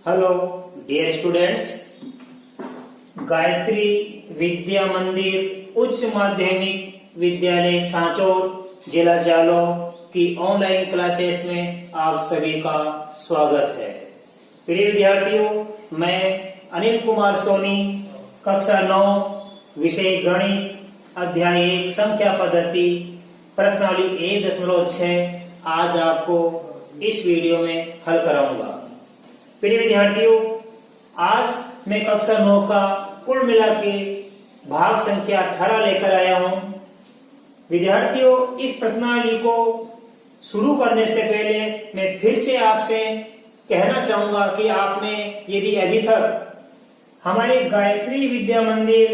Hello dear students, Gayatri विद्या मंदिर उच्च माध्यमिक विद्यालय सांचौर जिला जालौर की ऑनलाइन क्लासेस में आप सभी का स्वागत है। प्रिय विद्यार्थियों, मैं अनिल कुमार सोनी, कक्षा 9, विषय गणित, अध्याय 1 संख्या पद्धति, प्रश्नावली 1.6 आज आपको इस वीडियो में हल कराऊंगा। प्रिय विद्यार्थियों, आज मैं कक्षा 9 का कुल मिला के भाग संख्या 18 लेकर आया हूं। विद्यार्थियों, इस प्रश्नावली को शुरू करने से पहले मैं फिर से आपसे कहना चाहूंगा कि आपने यदि अभी तक हमारे गायत्री विद्या मंदिर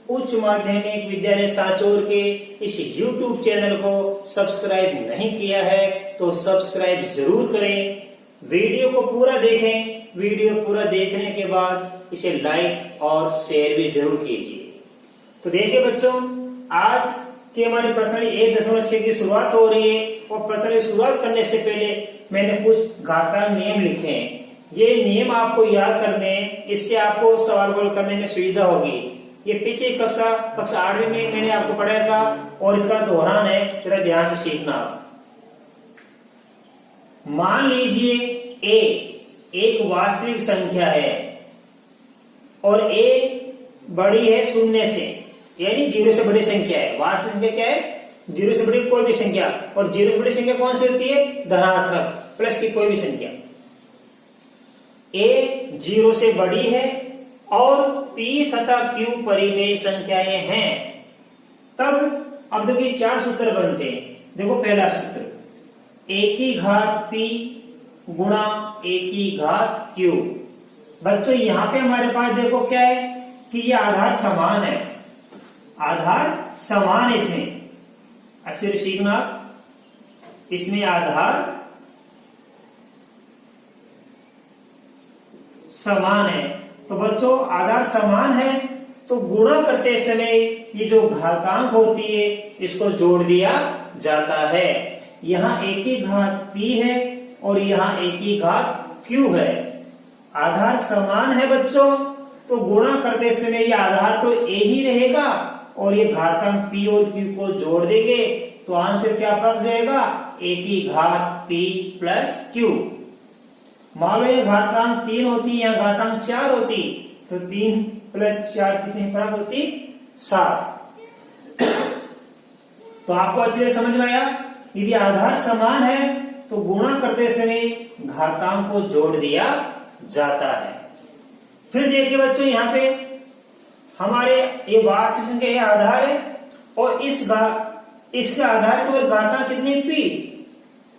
उच्च माध्यमिक विद्यालय सांचौर के इस YouTube चैनल को सब्सक्राइब नहीं किया है तो सब्सक्राइब जरूर करें, वीडियो को पूरा देखें। वीडियो पूरा देखने के बाद इसे लाइक और शेयर भी जरूर कीजिए। तो देखिए बच्चों, आज की हमारी प्रश्नावली 1.6 की शुरुआत हो रही है और प्रश्नावली शुरुआत करने से पहले मैंने कुछ घातांक नियम लिखे हैं। ये नियम आपको याद करने हैं, इससे आपको सवाल हल करने में सुविधा होगी। ये पिछली कक्षा 8वीं में मैंने आपको पढ़ाया था और इसका दोहरान है, जरा ध्यान से सीखना। मान लीजिए a एक वास्तविक संख्या है और a बड़ी है 0 से, यानी 0 से बड़ी संख्या है। वास्तविक संख्या क्या है? 0 से बड़ी कोई भी संख्या। और 0 से बड़ी संख्या कौन सी होती है? धनात्मक, प्लस की कोई भी संख्या। a 0 से बड़ी है और p तथा q परिमेय संख्याएं हैं, तब अब देखिए 4 सूत्र बनते हैं। देखो पहला सूत्र, a की घात p गुणा a की घात q। बच्चों यहाँ पे हमारे पास देखो क्या है कि ये आधार समान है, आधार समान है। इसमें अच्छे से सीखना, इसमें आधार समान है। तो बच्चों आधार समान है तो गुणा करते समय ये जो घातांक होती है इसको जोड़ दिया जाता है। यहाँ a की घात p है और यहाँ a की घात q है। आधार समान है बच्चों, तो गुणा करते समय ये आधार तो a ही रहेगा और ये घातांक p और q को जोड़ देंगे तो आंसर क्या प्राप्त हो जाएगा? a की घात p प्लस q। मान लो ये घातांक 3 होती, यहाँ घातांक 4 होती, तो 3 प्लस 4 कितनी प्राप्त होती? 7। तो आपको अच्छे से समझ में आया, यदि आधार समान है तो गुणा करते समय घातांक को जोड़ दिया जाता है। फिर देखिए बच्चों, यहाँ पे हमारे ये वास्तविक संख्या ये आधार है और इसके आधार के ऊपर घातांक कितनी p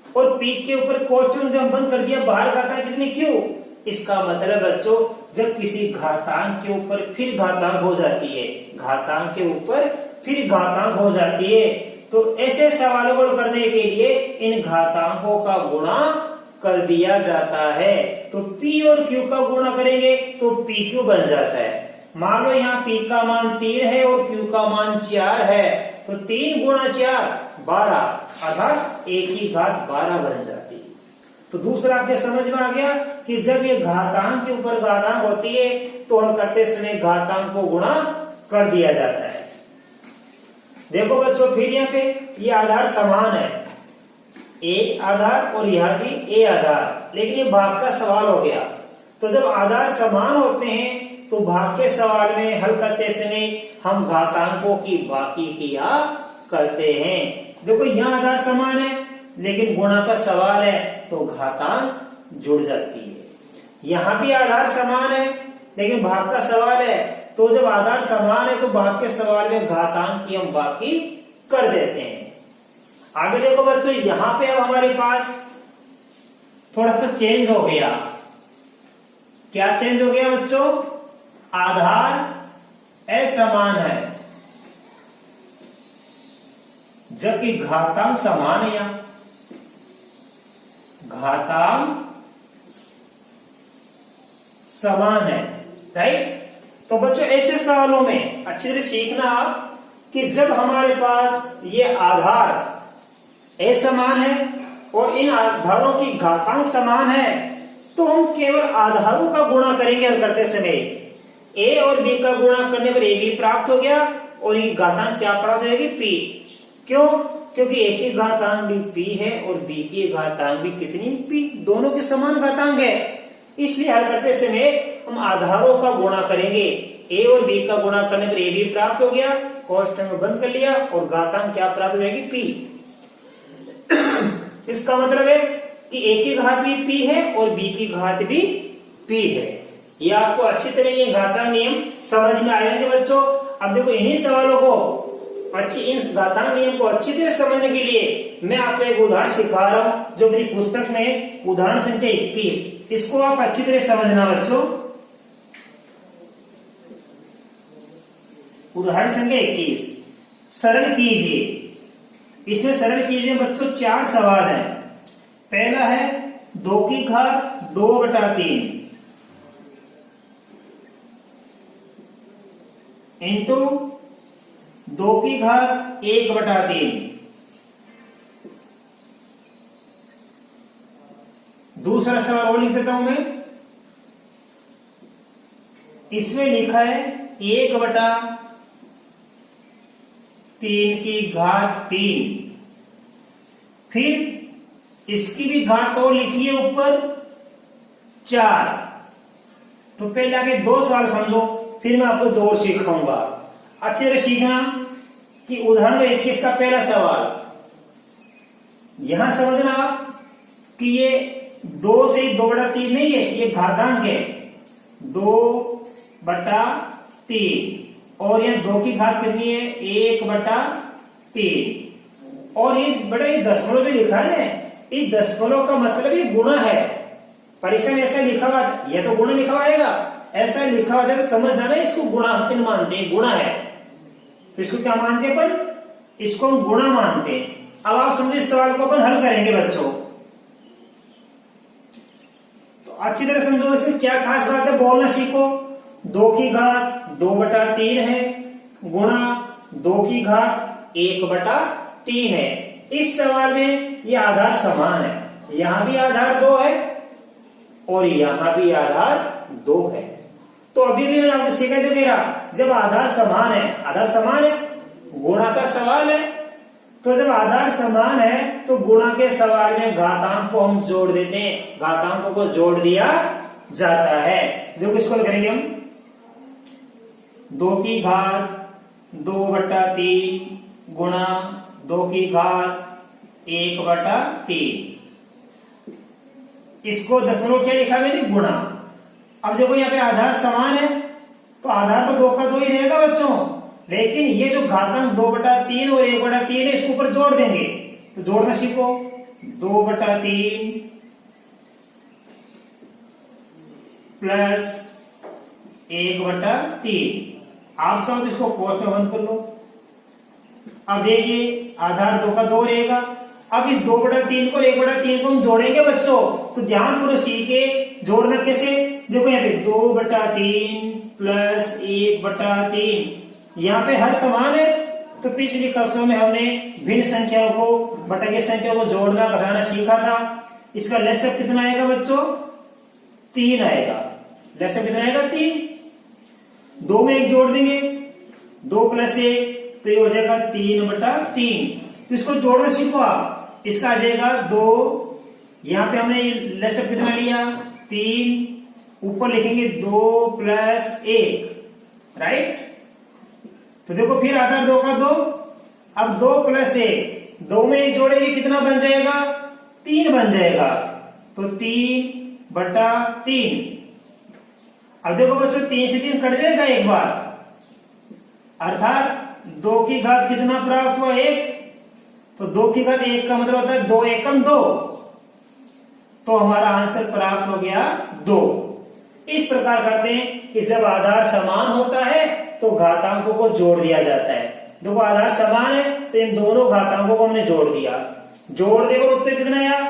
और p के ऊपर कोष्टक जब बंद कर दिया, बाहर घातांक कितनी q। इसका मतलब बच्चों, जब किसी घातांक के ऊपर फिर घातांक हो जाती है, घातांक के ऊपर फिर घातांक हो जाती है, तो ऐसे सवालों को करने के लिए इन घातांकों का गुणा कर दिया जाता है। तो p और q का गुणा करेंगे तो pq बन जाता है। मान लो यहाँ p का मान 3 है और q का मान 4 है, तो 3 गुणा 4 12, अर्थात a की घात 12 बन जाती है। तो दूसरा आपके समझ में आ गया कि जब ये घातांक के ऊपर घातांक होती है तो हल करते समय घातांक को गुणा कर दिया जाता है। देखो बच्चों, फिर यहाँ पे ये आधार समान है, a आधार और यहाँ भी a आधार, लेकिन ये भाग का सवाल हो गया। तो जब आधार समान होते हैं तो भाग के सवाल में हल करते समय हम घातांकों की बाकी किया करते हैं। देखो यहाँ आधार समान है लेकिन गुणा का सवाल है तो घातांक जुड़ जाती है। यहाँ भी आधार समान है लेकिन भाग का सवाल है, तो जब आधार समान है तो भाग के सवाल में घातांक की हम बाकी कर देते हैं। आगे देखो बच्चों, यहाँ पे अब हमारे पास थोड़ा सा चेंज हो गया। क्या चेंज हो गया बच्चों? आधार असमान है जबकि घातांक समान है। यहाँ घातांक समान है, राइट। तो बच्चों ऐसे सवालों में अच्छे से सीखना आप कि जब हमारे पास ये आधार असमान है और इन आधारों की घातांक समान है तो हम केवल आधारों का गुणा करेंगे हल करते समय। ए और बी का गुणा करने पर ए बी प्राप्त हो गया और ये घातांक क्या प्राप्त हो जाएगी, पी। क्यों? क्योंकि ए की घातांक भी पी है और बी की घातांक भी कितनी, पी। दोनों के समान घातांक है, इसलिए हल करते समय हम आधारों का गुणा करेंगे। ए और बी का गुणा करने पर ए बी प्राप्त हो गया, कोष्टक में बंद कर लिया और घातांक क्या प्राप्त हो जाएगी, पी। इसका मतलब है कि ए की घात भी पी है और बी की घात भी पी है। ये आपको अच्छी तरह ये घातांक नियम समझ में आएंगे बच्चों। अब देखो इन्हीं सवालों को इन घातांक नियम को अच्छी तरह समझने के लिए मैं आपको एक उदाहरण सिखा रहा हूं, जो मेरी पुस्तक में उदाहरण संख्या 21। इसको आप अच्छी तरह समझना बच्चों। उदाहरण संख्या 21 सरल कीजिए। इसमें सरल कीजिए बच्चों 4 सवाल हैं। पहला है 2 की घात 2/3 इंटू 2 की घात 1/3। दूसरा सवाल और लिख देता हूं मैं। इसमें लिखा है 1/3 की घात 3। फिर इसकी भी घात और लिखिए ऊपर 4। तो पहले आगे 2 सवाल समझो, फिर मैं आपको 2 और सिखाऊंगा। अच्छे से सीखना कि उदाहरण 21 का पहला सवाल, यहां समझना आप कि ये 2 से 2/3 नहीं है, ये घातांक है 2/3 और ये 2 की घात कितनी है, 1/3। और ये बड़ा ही दशमलव जो लिखा है, इस दशमलव का मतलब ये गुणा है। परीक्षा में ऐसा लिखा हुआ, यह तो गुणा लिखा हुआ आएगा, ऐसा लिखा हुआ जाएगा, समझ जाना इसको गुणा हम मानते हैं, गुणा है। तो इसको क्या मानते हैं अपन, इसको हम गुणा मानते हैं। अब आप समझे इस सवाल को अपन हल करेंगे बच्चों। तो अच्छी तरह समझो, इसमें क्या खास बात है बोलना सीखो। 2 की घात 2/3 है गुणा 2 की घात 1/3 है। इस सवाल में ये आधार समान है, यहां भी आधार 2 है और यहां भी आधार 2 है। तो अभी भी मैंने आपको सीखा जो कह रहा, जब आधार समान है, आधार समान है, गुणा का सवाल है, तो जब आधार समान है तो गुणा के सवाल में घातांक को हम जोड़ देते हैं, घातांकों को जोड़ दिया जाता है। देखो इसको करेंगे हम 2 की घात 2/3 गुणा 2 की घात 1/3। इसको दशमलव क्या लिखा मैंने, गुणा। अब देखो यहाँ पे आधार समान है तो आधार तो 2 का 2 ही रहेगा बच्चों, लेकिन ये जो घातांक 2/3 और 1/3 है, इसके ऊपर जोड़ देंगे। तो जोड़ना सीखो, 2/3 प्लस 1/3। आप चाहो तो इसको कोष्टक में बंद कर लो। अब देखिए आधार 2 का 2 रहेगा। अब इस 2/3 को 1/3 को हम जोड़ेंगे बच्चों, तो ध्यानपूर्वक सीखे जोड़ना कैसे। देखो यहाँ पे 2/3 प्लस 1/3, यहाँ पे हर समान है। तो पिछली कक्षा में हमने भिन्न संख्याओं को, बटा संख्याओं को जोड़ना घटाना सीखा था। इसका लसक कितना आएगा बच्चों, 3 आएगा। लसक कितना आएगा, 3। 2 में 1 जोड़ देंगे, 2 प्लस 1 तो ये हो जाएगा 3/3। तो इसको जोड़ना सीखो आप। इसका आ जाएगा 2, यहां पे हमने लसक कितना लिया, 3, ऊपर लिखेंगे 2 प्लस 1, राइट। तो देखो फिर आधार 2 का 2, अब 2 प्लस 1, 2 में 1 जोड़ेंगे कितना बन जाएगा, 3 बन जाएगा। तो 3/3। अब देखो बच्चों 3 से 3 कट जाएगा एक बार, अर्थात 2 की घात कितना प्राप्त हुआ, 1। तो 2 की घात 1 का मतलब होता है 2 एकम 2, तो हमारा आंसर प्राप्त हो गया 2। इस प्रकार करते हैं कि जब आधार समान होता है तो घातांकों को जोड़ दिया जाता है। देखो आधार समान है तो इन दोनों घातांकों को हमने जोड़ दिया, जोड़ने पर उत्तर कितना आया,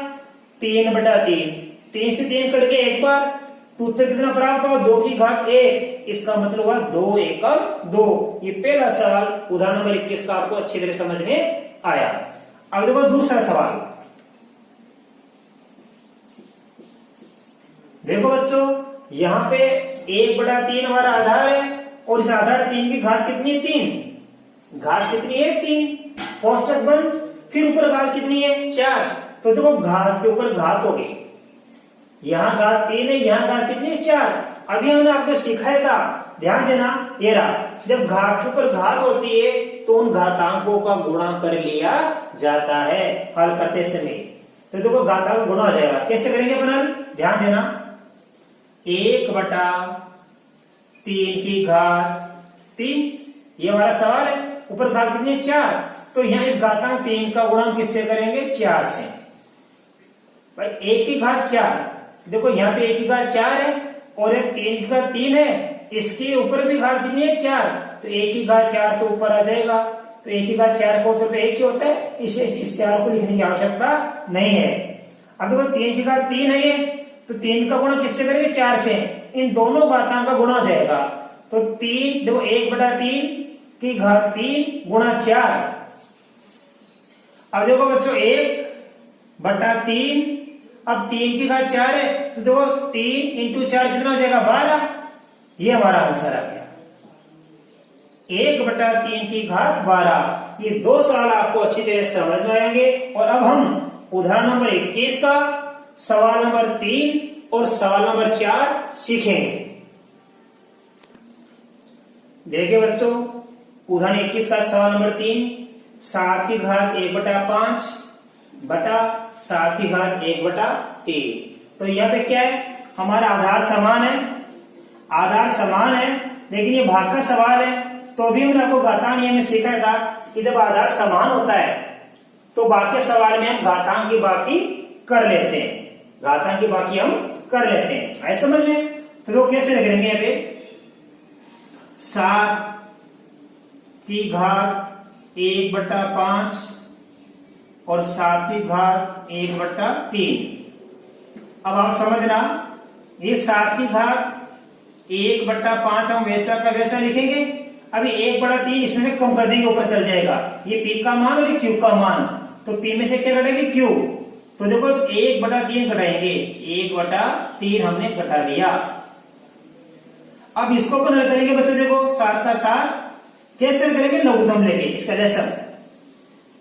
3/3। 3 से 3 कट के एक बार, तो उत्तर कितना प्राप्त हुआ, 2 की घात 1। इसका मतलब हुआ 2 एकम 2। ये पहला सवाल उदाहरण नंबर 21 का आपको अच्छी तरह समझ में आया। अब देखो दूसरा सवाल। देखो बच्चों, यहाँ पे 1/3 हमारा आधार है और इस आधार 3 की घात कितनी है? 3। घात कितनी है? 3। कोष्टक बंद। फिर ऊपर घात कितनी है? 4। तो देखो घात के ऊपर घात हो गई। यहाँ घात 3 है, यहाँ घात कितनी है? 4। अभी हमने आपको सिखाया था, ध्यान देना, ये रहा, जब घात के ऊपर घात होती है तो उन घातांकों का गुणा कर लिया जाता है हल करते समय। तो देखो घातांक गुणा हो जाएगा। कैसे करेंगे अपन? ध्यान देना, 1/3 की घात 3, ये हमारा सवाल है। ऊपर घात कितनी है? 4। तो यहाँ इस घातांक 3 का गुणा किससे करेंगे? 4 से। भाई 1 की घात 4, देखो यहाँ पे 1 की घात 4 है और एक 3 की घात 3 है, इसके ऊपर भी घात कितनी है? 4। तो 1 की घात 4 तो ऊपर आ जाएगा। तो 1 की घात 4 को तो 1 ही होता है, इस 4 को लिखने की आवश्यकता नहीं है। अब देखो 3 की घात 3 है ये, तो 3 का गुणा किससे करेंगे? 4 से। इन दोनों घातांक का गुणा हो जाएगा। तो 3 देखो 1/3 की घात 3 गुणा 4। अब देखो बच्चों 1/3, अब 3 की घात 4 है, तो देखो 3 इंटू 4 कितना हो जाएगा? 12। ये हमारा आंसर आ गया, 1/3 की घात 12। ये दो सवाल आपको अच्छी तरह समझ में आएंगे। और अब हम उदाहरण नंबर 21 का सवाल नंबर 3 और सवाल नंबर 4 सीखेंगे। देखिए बच्चों, उदाहरण 21 का सवाल नंबर 3, 7 की घात 1/5 बटा 7 की घात 1/3। तो यहाँ पे क्या है? हमारा आधार समान है, आधार समान है, लेकिन ये भाग का सवाल है। तो भी हमने आपको घातांक नियम में सीखा था कि जब आधार समान होता है तो बाकी सवाल में हम घातांक की बाकी कर लेते हैं, घातांक की बाकी हम कर लेते हैं। ऐसा समझ में? तो कैसे लिखेंगे यहाँ पे? 7 की घात 1/5 और 7 की घात 1/3। अब आप समझना, ये 7 की घात 1/5 हम वैसा का वैसा लिखेंगे। अभी 1/3 इसमें से कम कर देंगे, ऊपर चल जाएगा। ये पी का मान और ये क्यू का मान, तो पी में से क्या घटाएंगे? क्यू। तो देखो 1/3 घटाएंगे, 1/3 हमने घटा दिया। अब इसको अपन हल करेंगे बच्चों, देखो 7 का 7 कैसे हल करेंगे? लघुत्तम लेके इसका लेसन।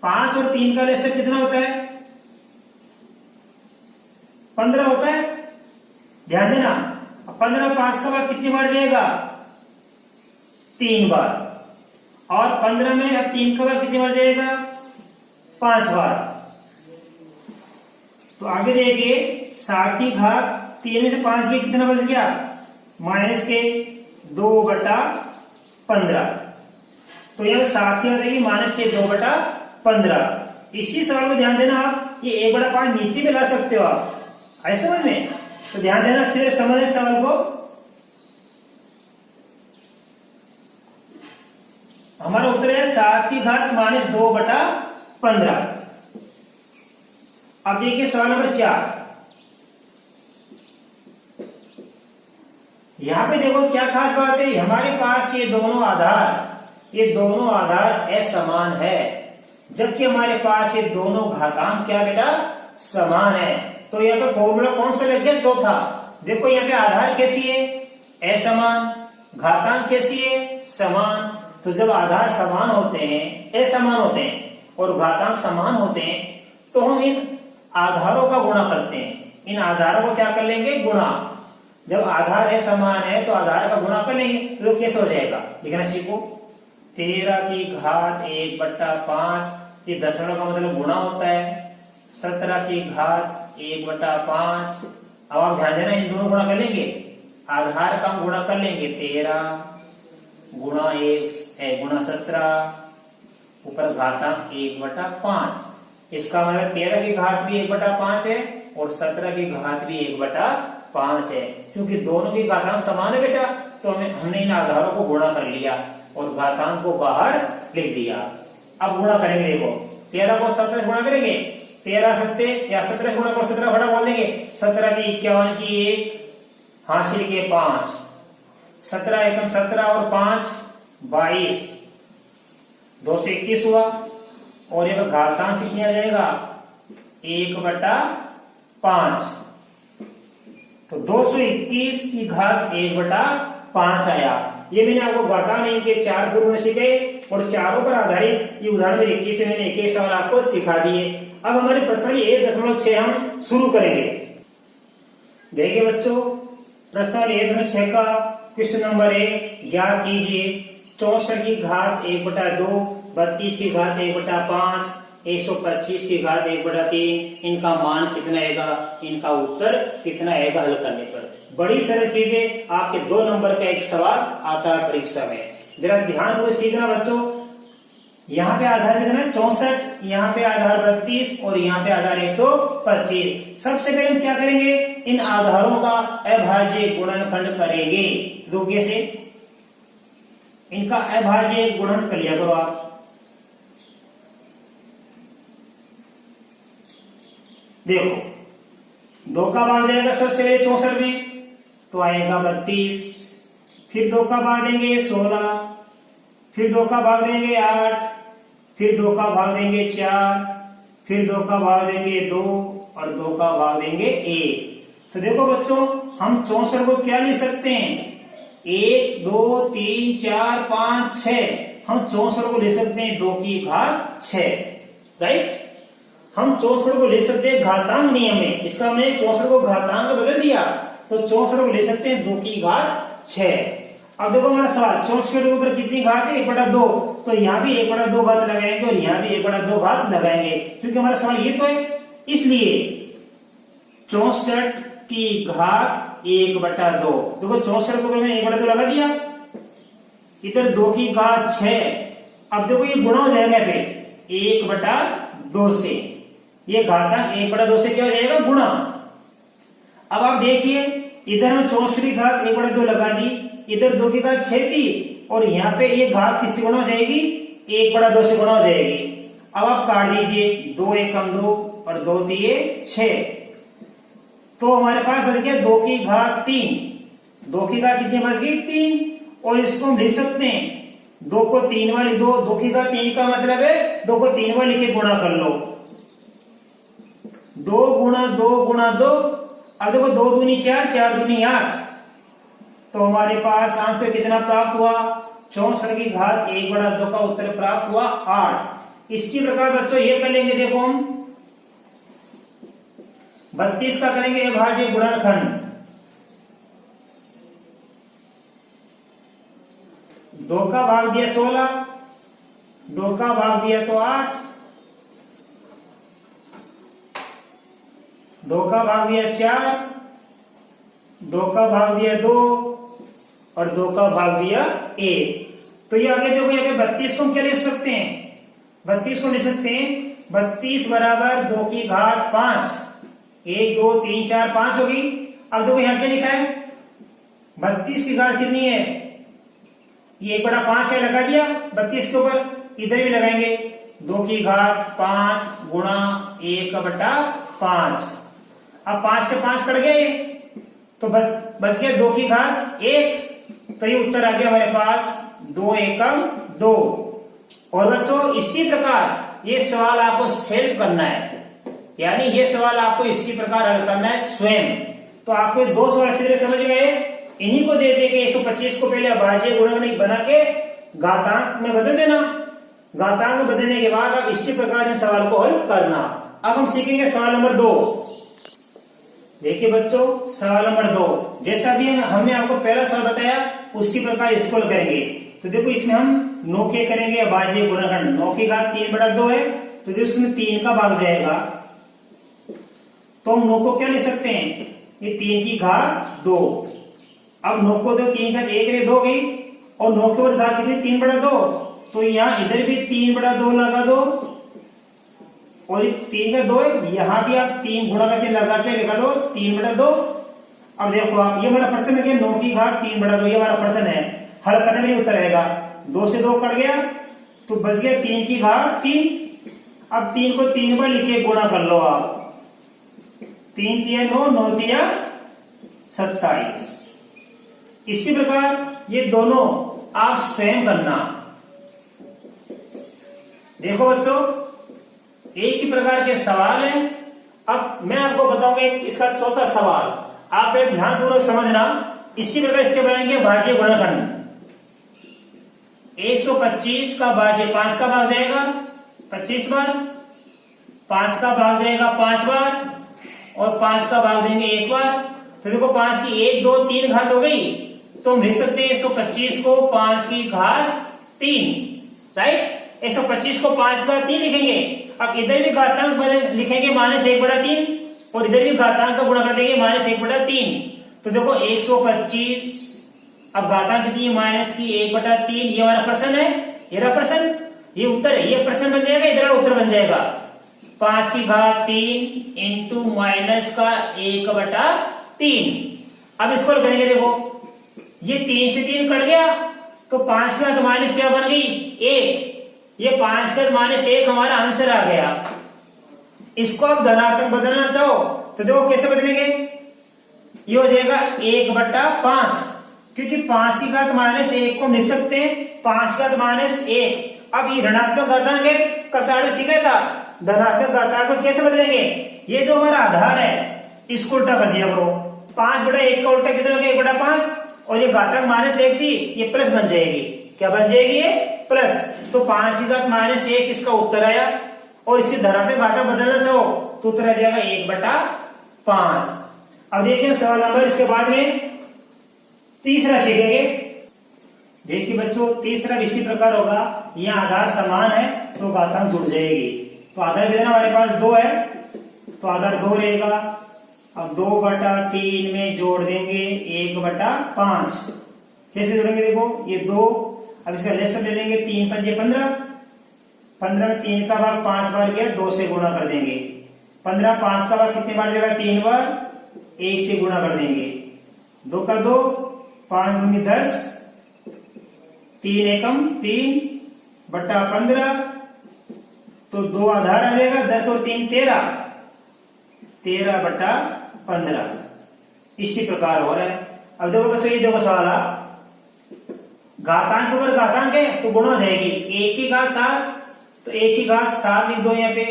5 और 3 का लेसन कितना होता है? 15 होता है। ध्यान देना, 15 5 का बाद कितनी बार जाएगा? 3 बार। और 15 में अब 3 का बाद कितनी बार जाएगा? 5 बार। तो आगे देखिए, 7 की घात 3 में से 5 गया, कितना बच गया? माइनस के 2/15। तो यह 7 की आ जाएगी माइनस के 2/15। इसी सवाल को ध्यान देना, आप ये 1/5 नीचे भी ला सकते हो आप, ऐसे समझ में? तो ध्यान देना, अच्छे से समझे सवाल को। हमारा उत्तर है 7 की घात माइनस 2/15। अब देखिए सवाल नंबर 4। यहां पे देखो क्या खास बात है, हमारे पास ये दोनों आधार असमान है, जबकि हमारे पास ये दोनों घातांक क्या बेटा? समान है। तो यहाँ पे फॉर्मूला कौन सा लग गया? चौथा। देखो यहाँ पे आधार कैसी है? असमान। घातांक कैसी है? समान। तो जब आधार समान होते हैं, असमान होते हैं और घातांक समान होते हैं, तो हम इन आधारों का गुणा करते हैं। इन आधारों को क्या कर लेंगे? गुणा। जब आधार असमान है तो आधार का गुणा कर लेंगे, तो कैसे हो जाएगा? लिखना सीखो। 13 की घात 1/5, ये दशमलव का मतलब गुणा होता है। 17 की घात 1/5। अब आप ध्यान देना, इन दोनों गुणा कर लेंगे, आधार का हम गुणा कर लेंगे। 13 गुणा 1 गुणा 17 ऊपर घातांक 1/5। इसका मतलब 13 की घात भी 1/5 है और 17 की घात भी 1/5 है। क्योंकि दोनों की घातांक समान है बेटा, तो हमने इन आधारों को गुणा कर लिया और घातांक को बाहर लिख दिया। अब गुणा करेंगे, देखो 13 को 17 से गुणा करेंगे, 13 सत्ते या 17 से गुणा करो, 17 फटा बोल देंगे। 17 की 51 की 1 हासिल के 5, 17 एकम 17 और 5 22, 2 से 21 हुआ। और ये घातांक कितनी आ जाएगा? 1/5। तो 221 की घात 1/5 आया। ये मैंने आपको घातांक नहीं के 4 पूर्व में सीखे और चारों पर आधारित ये उदाहरण 21 से मैंने एक सवाल आपको सिखा दिए। अब हमारे प्रश्नावली 1.6 हम शुरू करेंगे। देखिए बच्चों, प्रश्नावली 1.6 का क्वेश्चन नंबर 1 ज्ञात कीजिए 64 की घात 1/2, 32 की घात 1/5, 125 की घात 1/3, इनका मान कितना आएगा, इनका उत्तर कितना आएगा हल करने पर। बड़ी सरल चीजें, आपके 2 नंबर का एक सवाल आता है परीक्षा में। जरा ध्यान सीखना बच्चों, यहाँ पे आधार कितना है 64, यहाँ पे आधार 32 और यहाँ पे आधार 125। सबसे पहले हम क्या करेंगे, इन आधारों का अभाज्य गुणनखंड करेंगे। तो कैसे, इनका अभाज्य गुणन कर लिया करो आप। देखो 2 का भाग जाएगा सबसे पहले 64 में, तो आएगा 32, फिर 2 का भाग देंगे 16, फिर 2 का भाग देंगे 8, फिर 2 का भाग देंगे 4, फिर 2 का भाग देंगे 2 और 2 का भाग देंगे 1। तो देखो बच्चों, हम 64 को क्या लिख सकते हैं, 1 2 3 4 5 6। हम 64 को ले सकते हैं 2 की घात 6, राइट। हम 64 को ले सकते हैं घातांक नियम में, इसका हमने 64 को घातांक बदल दिया, तो 64 को ले सकते हैं 2 की घात 6। अब देखो हमारा सवाल 64 के ऊपर कितनी घात है 1/2, तो यहाँ भी 1/2 घात लगाएंगे और यहाँ भी 1/2 घात लगाएंगे, क्योंकि हमारा सवाल ये तो है। इसलिए 64 की घात 1/2, देखो 64 के ऊपर मैंने 1/2 लगा दिया, इधर 2 की घात 6। अब देखो ये गुणा हो जाएगा पे 1/2 से, ये घातांक 1/2 से क्या हो जाएगा, गुणा। अब आप देखिए, इधर हम 64 की घात 1/2 लगा दी, इधर 2 की घात 6 थी और यहाँ पे ये घात किससे गुणा हो जाएगी, 1/2 से गुणा हो जाएगी। अब आप काट दीजिए, 2 एकम 2 और 2 दिए 6, तो हमारे पास बच गया 2 की घात 3। 2 की घात कितनी बच गई 3, और इसको हम लिख सकते हैं 2 को 3 बार लिख दो। 2 की घात 3 का मतलब है 2 को 3 बार लिख के गुणा कर लो, 2 गुणा 2 गुणा 2। अब देखो 2 दूनी 4, 4 दूनी 8, तो हमारे पास आंसर कितना प्राप्त हुआ, 64 की घात 1/2 का उत्तर प्राप्त हुआ 8। इसी प्रकार बच्चों ये कर लेंगे, देखो हम 32 का करेंगे अभाज्य गुणनखंड। 2 का भाग दिया 16, 2 का भाग दिया तो 8, 2 का भाग दिया 4, 2 का भाग दिया 2 और 2 का भाग दिया 1। तो ये आगे देखो, यहाँ पे 32 को हम क्या लिख सकते हैं, 32 को लिख सकते हैं 32 बराबर 2 की घात 5, 1 2 3 4 5 होगी। अब देखो यहाँ क्या लिखा है, 32 की घात कितनी है, ये 1/5 है, लगा दिया 32 के ऊपर, इधर भी लगाएंगे 2 की घात 5 गुणा 1/5। अब 5 से 5 कट गए, तो बच गया 2 की घात 1, तो ये उत्तर आ गया हमारे पास 2 एकम 2। और बच्चों इसी प्रकार ये सवाल आपको सेल्फ करना है, यानी ये सवाल आपको इसी प्रकार हल करना है स्वयं। तो आपको 2 सवाल अच्छी तरह समझ गए, इन्हीं को दे के 125 को पहले अभाज्य गुणनखंड बना के घातांक में बदल देना, घातांक बदलने के बाद आप इसी प्रकार इन सवाल को हल करना। अब हम सीखेंगे सवाल नंबर 2। देखिए बच्चों, सवाल नंबर 2 जैसा भी हमने आपको पहला सवाल बताया उसी प्रकार इसको हल करेंगे। तो देखो इसमें हम 9 के करेंगे अभाज्य गुणनखंड, 9 की घात 3/2 है, तो देखो इसमें 3 का भाग जाएगा, तो हम 9 को क्या ले सकते हैं, ये 3 की घात 2। अब 9 को दो 3 का 1 रे 2 गई, और 9 के ऊपर घात कितनी 3/2, तो यहाँ इधर भी 3/2 लगा दो, और 3 का 2 है, यहाँ भी आप 3 गुणा करके लगा के लगा दो 3/2। अब देखो आप, ये हमारा प्रश्न है कि 9 की घात 3/2, ये हमारा प्रश्न है, हल करने में उत्तर आएगा 2 से 2 कट गया, तो बच गया 3 की घात 3। अब 3 को 3 बार लिखे गुणा कर लो आप, 3 तिया 9, 9 तिया 27। इसी प्रकार ये दोनों आप स्वयं करना। देखो बच्चों, एक ही प्रकार के सवाल हैं। अब मैं आपको बताऊंगा इसका चौथा सवाल। आप एक ध्यानपूर्वक समझना। इसी प्रकार इसके बनाएंगे भाज्य गुणनखंड। 125 का भाज्य 5 का भाग जाएगा 25 बार, 5 का भाग जाएगा 5 बार और 5 का भाग देंगे 1 बार। तो देखो 5 की 1 2 3 घात हो गई, तो हम लिख सकते हैं 125 को 5 की घात 3, राइट। 125 को 5 का 3 लिखेंगे। अब इधर भी घातांक लिखेंगे -1/3 और इधर भी घातांक का गुणा कर देंगे -1/3। तो देखो 125, अब घातांक कितनी है माइनस की 1/3। ये हमारा प्रश्न है, ये रहा प्रश्न, ये उत्तर है, ये प्रश्न बन जाएगा, इधर उत्तर बन जाएगा 5 की घात 3 इंटू माइनस का 1/3। अब इसको करेंगे, देखो ये 3 से 3 कट गया, तो 5 की घात माइनस क्या बन गई 1। ये 5 का -1 हमारा आंसर आ गया। इसको आप धनात्मक बदलना चाहो तो देखो कैसे बदलेंगे, ये हो जाएगा 1/5, क्योंकि 5 की घात -1 को लिख सकते हैं 5 की घात -1। अब ये ऋणात्मक घातांक है, कसाड़ू सीखा था, धनात्मक घातांक को कैसे बदलेंगे। ये जो हमारा आधार है इसको उल्टा कर दिया करो, 5/1 का उल्टा कितना हो गया 1/5, और ये घातांक -1 थी, ये प्लस बन जाएगी। क्या बन जाएगी ये प्लस। तो 5 की घात -1 इसका उत्तर आया, और इसकी धनात्मक घातांक बदलना चाहो तो उत्तर आ जाएगा 1/5। अब देखिए सवाल नंबर इसके बाद में तीसरा सीखेंगे। देखिए बच्चों तीसरा इसी प्रकार होगा, यहाँ आधार समान है तो घातांक जुड़ जाएगी। तो आधार कितना हमारे पास 2 है, तो आधार 2 रहेगा। अब 2/3 में जोड़ देंगे 1/5। कैसे जोड़ेंगे, देखो ये 2, अब इसका लेसन ले लेंगे 3 पंजे 15, 15 में 3 का भाग 5 बार गया, 2 से गुणा कर देंगे। 15 5 का भाग कितने बार जाएगा 3 बार, 1 से गुणा कर देंगे। 2 का 2, 5 दूनी 10, 3 एकम 3/15, तो 2 आधार आ जाएगा 10 और 3 13, 13/15। इसी प्रकार हो रहा है। अब देखो बच्चों, ये देखो सवाल, घातांक ऊपर घातांक है तो गुणा हो जाएगी। 1 की घात 7, तो 1 की घात 7 लिख दो यहाँ पे।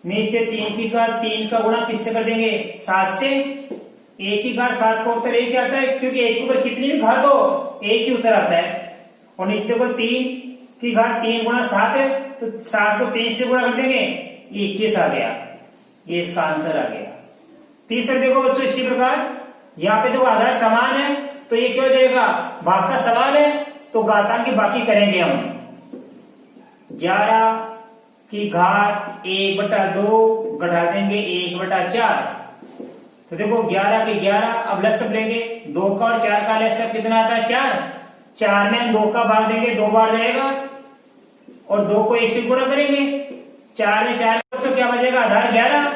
नीचे 3 की घात 3 का गुणा किससे कर देंगे 7 से। 1 की घात 7 का उत्तर 1 आता है, क्योंकि 1 के ऊपर कितनी भी घात हो 1 ही उत्तर आता है। और नीचे देखो 3 की घात 3 गुणा 7 है, तो 7 को 3 से गुणा कर देंगे, 21 आ गया। ये इसका आंसर आ गया। तीसरा देखो बच्चों इसी प्रकार, यहाँ पे देखो आधार समान है, तो ये क्या हो जाएगा भाग का सवाल है, तो घातांक की बाकी करेंगे हम। 11 की घात 1/2 घटा देंगे 1/4। तो देखो 11 के 11, अब लसब लेंगे 2 का और 4 का लसब कितना आता है 4। 4 में हम 2 का भाग देंगे 2 बार जाएगा, और 2 को 1 से गुणा करेंगे। 4 में 4 क्या बचेगा आधार 11,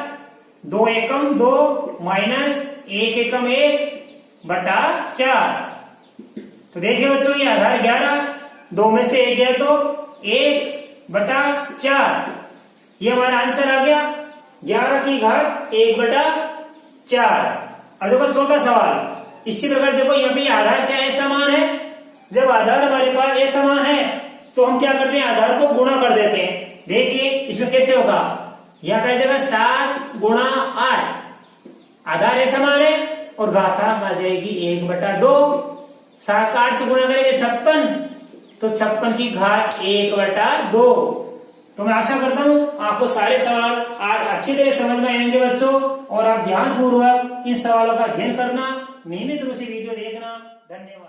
2 एकम 2 माइनस 1 एकम 1/4। तो देखिए बच्चों ये आधार 11, 2 में से 1 गया तो 1/4। ये हमारा आंसर आ गया 11 की घात 1/4। अब देखो चौथा सवाल इसी प्रकार, देखो यहाँ पे आधार क्या है समान है। जब आधार हमारे पास ये समान है तो हम क्या करते हैं आधार को गुणा कर देते हैं। देखिए इसमें कैसे होगा, यहाँ कह देगा 7 गुणा 8, आधार ये समान है और घातांक आ जाएगी 1/2। 7 का 8 से गुणा करेंगे 56, तो 56 की घात 1/2। तो मैं आशा करता हूँ आपको सारे सवाल आज अच्छी तरह समझ में आएंगे बच्चों, और आप ध्यान पूर्वक इन सवालों का अध्ययन करना, नियमित रूप से वीडियो देखना। धन्यवाद।